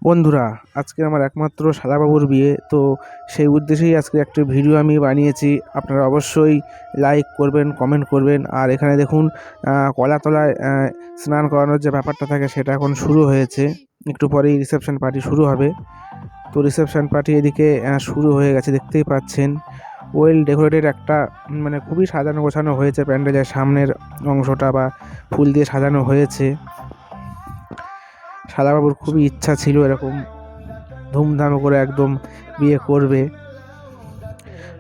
বন্ধুরা, আজকে আমার একমাত্র শালাবাবুর বিয়ে, তো সেই উদ্দেশ্যেই আজকে একটা ভিডিও আমি বানিয়েছি। আপনারা অবশ্যই লাইক করবেন, কমেন্ট করবেন। আর এখানে দেখুন, কলাতলায় স্নান করানোর যে ব্যাপারটা থাকে সেটা এখন শুরু হয়েছে। একটু পরেই রিসেপশন পার্টি শুরু হবে। তো রিসেপশন পার্টি এদিকে শুরু হয়ে গেছে, দেখতেই পাচ্ছেন। ওয়েল ডেকোরেটেড একটা মানে খুবই সাজানো গোছানো হয়েছে। প্যান্ডেলের সামনের অংশটা বা ফুল দিয়ে সাজানো হয়েছে। শালাবাবুর খুবই ইচ্ছা ছিল এরকম ধুমধাম করে একদম বিয়ে করবে।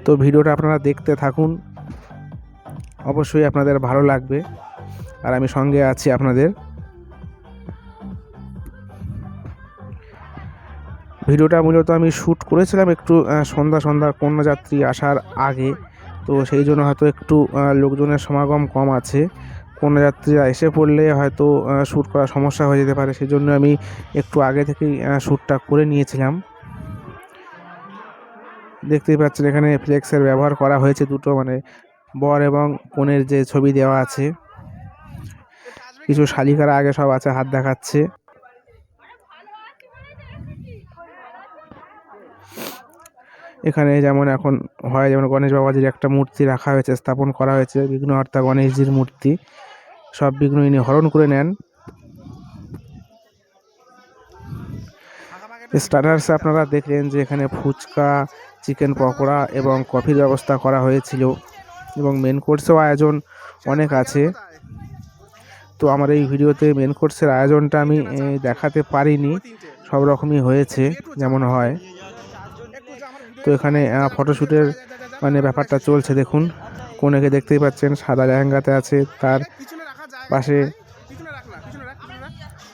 তো ভিডিওটা আপনারা দেখতে থাকুন, অবশ্যই আপনাদের ভালো লাগবে। আর আমি সঙ্গে আছি আপনাদের। ভিডিওটা মূলত আমি শ্যুট করেছিলাম একটু সন্ধ্যা কন্যাযাত্রী আসার আগে। তো সেই জন্য হয়তো একটু লোকজনের সমাগম কম আছে। কন্যাযাত্রীরা এসে পড়লে হয়তো শ্যুট করা সমস্যা হয়ে যেতে পারে, সেই জন্য আমি একটু আগে থেকেই শ্যুটটা করে নিয়েছিলাম। দেখতেই পাচ্ছেন এখানে ফ্লেক্সের ব্যবহার করা হয়েছে দুটো, মানে বর এবং কনের যে ছবি দেওয়া আছে। কিছু শালিকারা আগে সব আছে, হাত দেখাচ্ছে। এখানে যেমন এখন হয়, যেমন গণেশ বাবাজির একটা মূর্তি রাখা হয়েছে, স্থাপন করা হয়েছে, বিঘ্নহর্তা গণেশজির মূর্তি। সব বিঘ্ন ইনি হরণ করে নেন। স্টার্টার্সে আপনারা দেখলেন যে এখানে ফুচকা, চিকেন পকোড়া এবং কফির ব্যবস্থা করা হয়েছিল, এবং মেন কোর্সেও আয়োজন অনেক আছে। তো আমার এই ভিডিওতে মেন কোর্সের আয়োজনটা আমি দেখাতে পারিনি, সব রকমই হয়েছে যেমন হয়। তো এখানে ফটোশ্যুটের মানে ব্যাপারটা চলছে। দেখুন, কনেকে দেখতেই পাচ্ছেন সাদা লেহেঙ্গাতে আছে, তার পাশে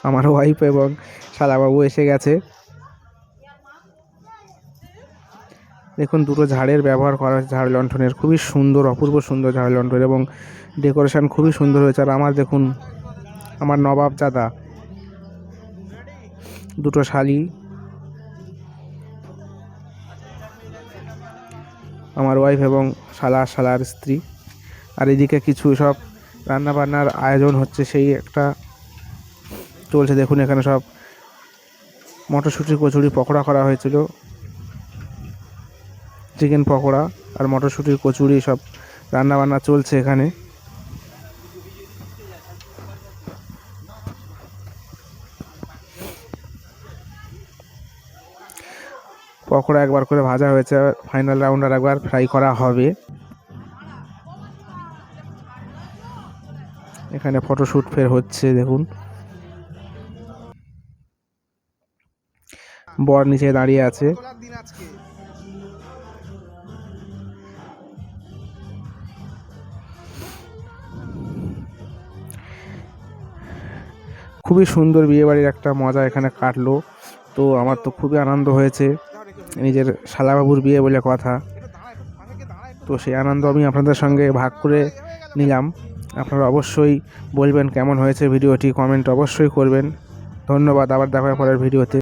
আমার ওয়াইফ এবং শালাবাবু এসে গেছে। দেখুন, দুটো ঝাড়ের ব্যবহার করা হয়েছে, ঝাড় লণ্ঠনের, খুবই সুন্দর, অপূর্ব সুন্দর ঝাড় লণ্ঠন, এবং ডেকোরেশন খুবই সুন্দর হয়েছে। আর আমার দেখুন, আমার নবাবজাদা দুটো শালি, আমার ওয়াইফ এবং শালার স্ত্রী। আর এদিকে কিছু সব রান্নাবান্নার আয়োজন হচ্ছে, সেই একটা চলছে। দেখুন, এখানে সব মটরশুঁটি, কচুরি, পকোড়া করা হয়েছিল, চিকেন পকোড়া আর মটরশুঁটির কচুরি, সব রান্নাবান্না চলছে এখানে। পকোড়া একবার করে ভাজা হয়েছে, ফাইনাল রাউন্ড আর একবার ফ্রাই করা হবে। এখানে ফটোশ্যুট ফের হচ্ছে। দেখুন, বর নিচে দাঁড়িয়ে আছে। খুবই সুন্দর বিয়েবাড়ির একটা মজা এখানে কাটলো। তো আমার তো খুবই আনন্দ হয়েছে, নিজের শালাবাবুর বিয়ে বলে কথা। তো সেই আনন্দ আমি আপনাদের সঙ্গে ভাগ করে নিলাম। আপনারা অবশ্যই বলবেন কেমন হয়েছে ভিডিওটি, কমেন্ট অবশ্যই করবেন। ধন্যবাদ, আবার দেখা পরের ভিডিওতে।